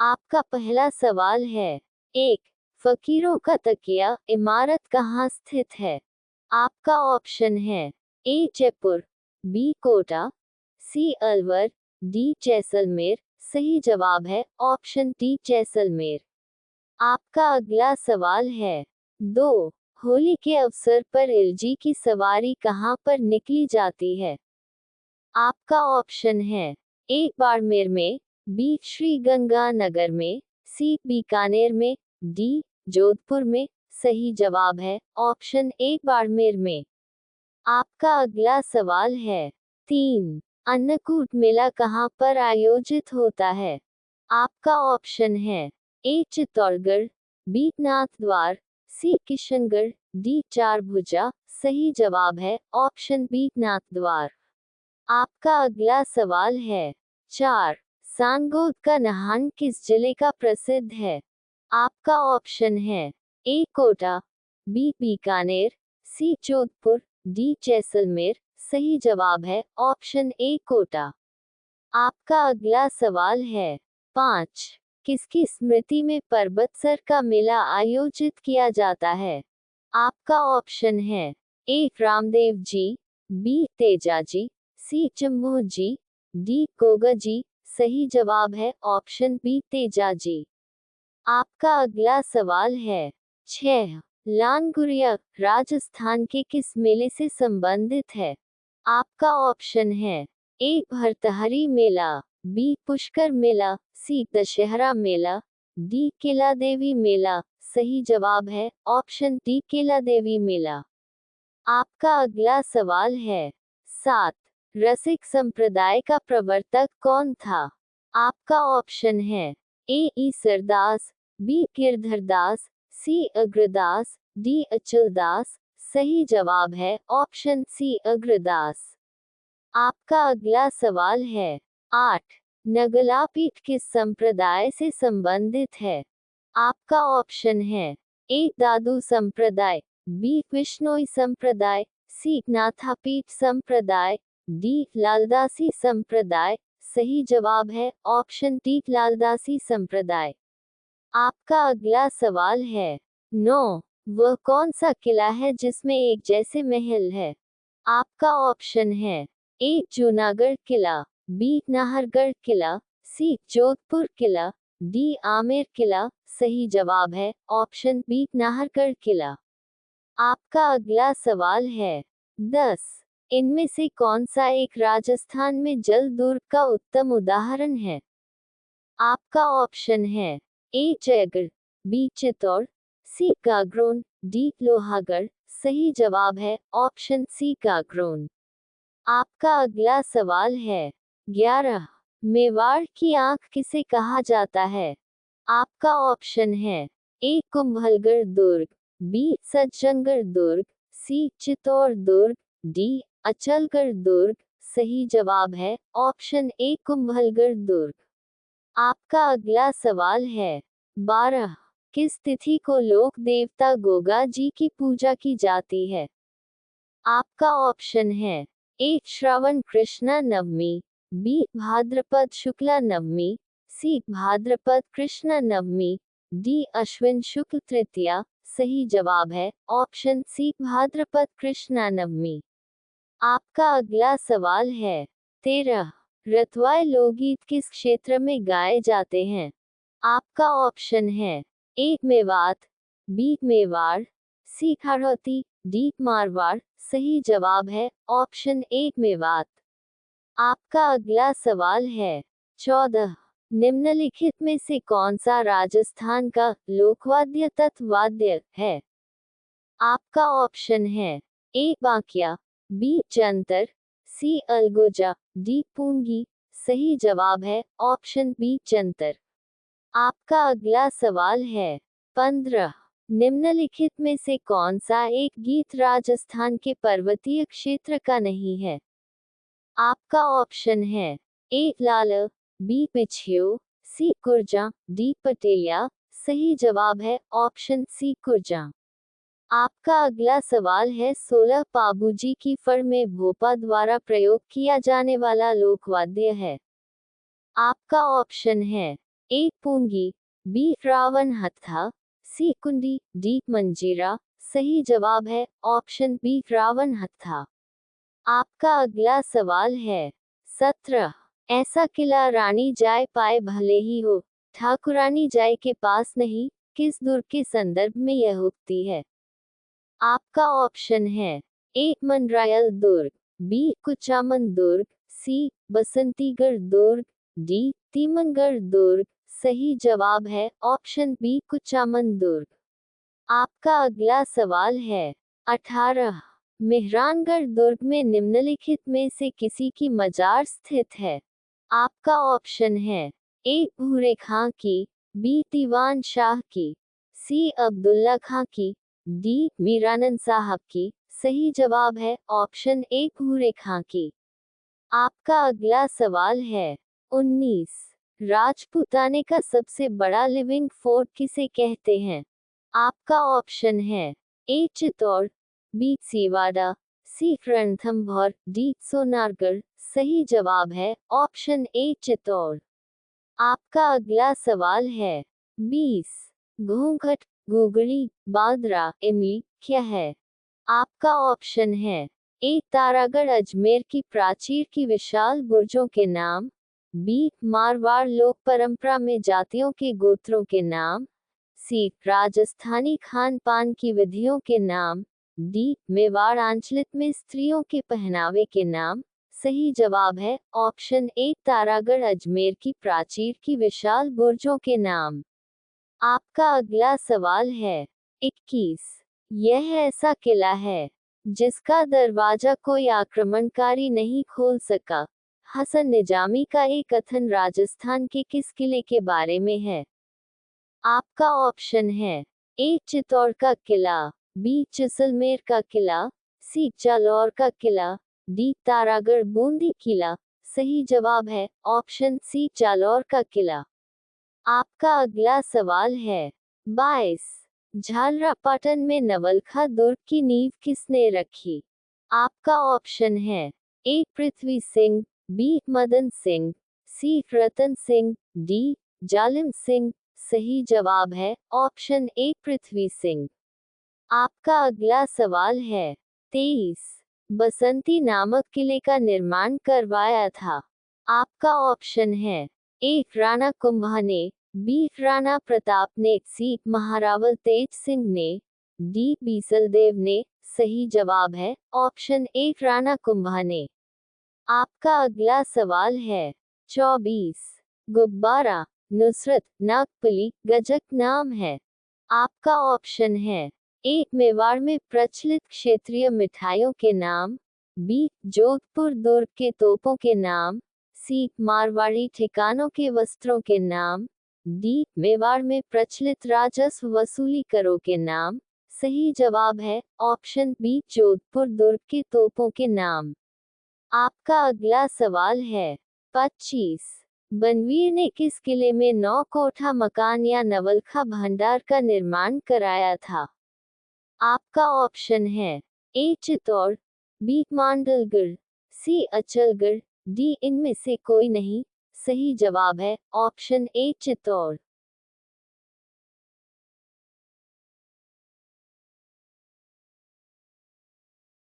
आपका पहला सवाल है। 1. फकीरों का तकिया इमारत कहाँ स्थित है? आपका ऑप्शन है। ए. जयपुर, बी. कोटा, सी. अलवर, डी. जैसलमेर। सही जवाब है ऑप्शन डी जैसलमेर। आपका अगला सवाल है। 2. होली के अवसर पर इल्जी की सवारी कहाँ पर निकली जाती है? आपका ऑप्शन है। ए. बाड़मेर में, बी. श्री गंगानगर में, सी. बीकानेर में, डी. जोधपुर में। सही जवाब है ऑप्शन ए. बाड़मेर में। आपका अगला सवाल है। 3. अन्नकूट मेला कहाँ पर आयोजित होता है? आपका ऑप्शन है। ए. चित्तौड़गढ़, बी. नाथद्वार, सी. किशनगढ़, डी. चारभुजा। सही जवाब है ऑप्शन बी. नाथद्वार। आपका अगला सवाल है। 4. सांगोद का नहान किस जिले का प्रसिद्ध है? आपका ऑप्शन है। ए. कोटा, बी. बीकानेर, सी. जोधपुर, डी. जैसलमेर। सही जवाब है ऑप्शन ए. कोटा। आपका अगला सवाल है। 5. किसकी स्मृति में पर्वतसर का मेला आयोजित किया जाता है? आपका ऑप्शन है। ए. रामदेव जी, बी. तेजा जी, सी. जम्मू जी, डी. गोगा जी। सही जवाब है ऑप्शन बी. तेजा जी। आपका अगला सवाल है। 6. लानगुरिया राजस्थान के किस मेले से संबंधित है? आपका ऑप्शन है। ए. भरतहरी मेला, बी. पुष्कर मेला, सी. दशहरा मेला, डी. केला देवी मेला। सही जवाब है ऑप्शन डी. केला देवी मेला। आपका अगला सवाल है। 7. रसिक संप्रदाय का प्रवर्तक कौन था? आपका ऑप्शन है। ए. ईसरदास, बी. गिरधरदास, सी. अग्रदास, डी. अचलदास। सही जवाब है ऑप्शन सी. अग्रदास। आपका अगला सवाल है। 8. नगलापीठ किस संप्रदाय से संबंधित है? आपका ऑप्शन है। ए. दादू संप्रदाय, बी. विश्नोई संप्रदाय, सी. नाथापीठ संप्रदाय, डी. लालदासी संप्रदाय। सही जवाब है ऑप्शन डी. लालदासी संप्रदाय। आपका अगला सवाल है। 9. वह कौन सा किला है जिसमें एक जैसे महल है? आपका ऑप्शन है। ए. जूनागढ़ किला, बी. नाहरगढ़ किला, सी. जोधपुर किला, डी. आमेर किला। सही जवाब है ऑप्शन बी. नाहरगढ़ किला। आपका अगला सवाल है। 10. इनमें से कौन सा एक राजस्थान में जल दुर्ग का उत्तम उदाहरण है? आपका ऑप्शन है। ए. जयगढ़, बी. चित्तौड़, सी. गागरोन, डी. लोहागढ़। सही जवाब है ऑप्शन सी. गागरोन। आपका अगला सवाल है। 11. मेवाड़ की आंख किसे कहा जाता है? आपका ऑप्शन है। ए. कुंभलगढ़ दुर्ग, बी. सज्जनगढ़ दुर्ग, सी. चित्तौड़ दुर्ग, डी. अचलगढ़ दुर्ग। सही जवाब है ऑप्शन ए. कुंभलगढ़ दुर्ग। आपका अगला सवाल है। 12. किस तिथि को लोक देवता गोगा जी की पूजा की जाती है? आपका ऑप्शन है। ए. श्रावण कृष्णा नवमी, बी. भाद्रपद शुक्ला नवमी, सी. भाद्रपद कृष्णा नवमी, डी. अश्विन शुक्ल तृतीया। सही जवाब है ऑप्शन सी. भाद्रपद कृष्णा नवमी। आपका अगला सवाल है। 13. रतवाए लोकगीत किस क्षेत्र में गाए जाते हैं? आपका ऑप्शन है। ए. मेवात, बी. मेवाड़, सी. हाड़ौती, डी. मारवाड़। सही जवाब है ऑप्शन ए. मेवात। आपका अगला सवाल है। 14. निम्नलिखित में से कौन सा राजस्थान का लोकवाद्य तत्वाद्य है? आपका ऑप्शन है। ए. बांकिया, बी. जंतर, सी. अलगोजा, डी. पूंगी। सही जवाब है ऑप्शन बी. जंतर। आपका अगला सवाल है। 15. निम्नलिखित में से कौन सा एक गीत राजस्थान के पर्वतीय क्षेत्र का नहीं है? आपका ऑप्शन है। ए. लाल, बी. पिछियो, सी. कुरजा, डी. पटेलिया। सही जवाब है ऑप्शन सी. कुरजा। आपका अगला सवाल है। 16 पाबूजी की फड़ में भोपा द्वारा प्रयोग किया जाने वाला लोकवाद्य है? आपका ऑप्शन है। ए पूंगी, बी रावण हत्था, सी कुंडी, डी मंजीरा। सही जवाब है ऑप्शन बी रावण हत्था। आपका अगला सवाल है 17। ऐसा किला रानी जाए पाए भले ही हो, ठाकुरानी जाए के पास नहीं, किस दुर्ग के संदर्भ में यह उक्ति है? आपका ऑप्शन है ए मनरायल दुर्ग, बी कुचामन दुर्ग, सी बसंतीगढ़ दुर्ग, डी तीमनगढ़ दुर्ग। सही जवाब है ऑप्शन बी कुचामन दुर्ग। आपका अगला सवाल है 18। मेहरानगढ़ दुर्ग में निम्नलिखित में से किसी की मजार स्थित है? आपका ऑप्शन है ए भूरे खां की, बी दीवान शाह की, सी अब्दुल्ला खां की, डी मीरानंद साहब की। सही जवाब है ऑप्शन ए भूरे खां की। आपका अगला सवाल है 19। राजपूताने का सबसे बड़ा लिविंग फोर्ट किसे कहते हैं? आपका ऑप्शन है ए चित्तौड़, बी सीवाड़ा, सी रणथंभौर, डी सोनारगढ़। सही जवाब है ऑप्शन ए चित्तौड़। आपका अगला सवाल है 20। घूंघट, गुगड़ी, बादरा, इमली क्या है? आपका ऑप्शन है ए तारागढ़ अजमेर की प्राचीर की विशाल बुर्जों के नाम, बी मारवाड़ लोक परंपरा में जातियों के गोत्रों के नाम, सी राजस्थानी खान पान की विधियों के नाम, डी मेवाड़ आंचलिक में स्त्रियों के पहनावे के नाम। सही जवाब है ऑप्शन ए तारागढ़ अजमेर की प्राचीर की विशाल बुर्जों के नाम। आपका अगला सवाल है 21। यह ऐसा किला है जिसका दरवाजा कोई आक्रमणकारी नहीं खोल सका। हसन निजामी का एक कथन राजस्थान के किस किले के बारे में है? आपका ऑप्शन है ए चित्तौड़ का किला, बी जैसलमेर का किला, सी जालौर का किला, डी तारागढ़ बूंदी किला। सही जवाब है ऑप्शन सी जालौर का किला। आपका अगला सवाल है 22। झालरापाटन में नवलखा दुर्ग की नींव किसने रखी? आपका ऑप्शन है ए पृथ्वी सिंह, बी मदन सिंह, सी रतन सिंह, डी जालिम सिंह। सही जवाब है ऑप्शन ए पृथ्वी सिंह। आपका अगला सवाल है 23। बसंती नामक किले का निर्माण करवाया था? आपका ऑप्शन है ए राणा कुंभा ने, बी राणा प्रताप ने, सी महारावल तेज सिंह ने, डी बीसलदेव ने। सही जवाब है ऑप्शन ए राणा कुंभा ने। आपका अगला सवाल है 24। गुब्बारा, नुसरत, नागपली, गजक नाम है? आपका ऑप्शन है ए मेवाड़ में प्रचलित क्षेत्रीय मिठाइयों के नाम, बी जोधपुर दुर्ग के तोपों के नाम, सी मारवाड़ी ठिकानों के वस्त्रों के नाम, डी मेवाड़ में प्रचलित राजस्व वसूली करों के नाम। सही जवाब है ऑप्शन बी जोधपुर दुर्ग के तोपों के नाम। आपका अगला सवाल है 25। बनवीर ने किस किले में 9 कोठा मकान या नवलखा भंडार का निर्माण कराया था? आपका ऑप्शन है ए चित्तौड़, बी मांडलगढ़, सी अचलगढ़, डी इनमें से कोई नहीं। सही जवाब है ऑप्शन ए चित्तौड़।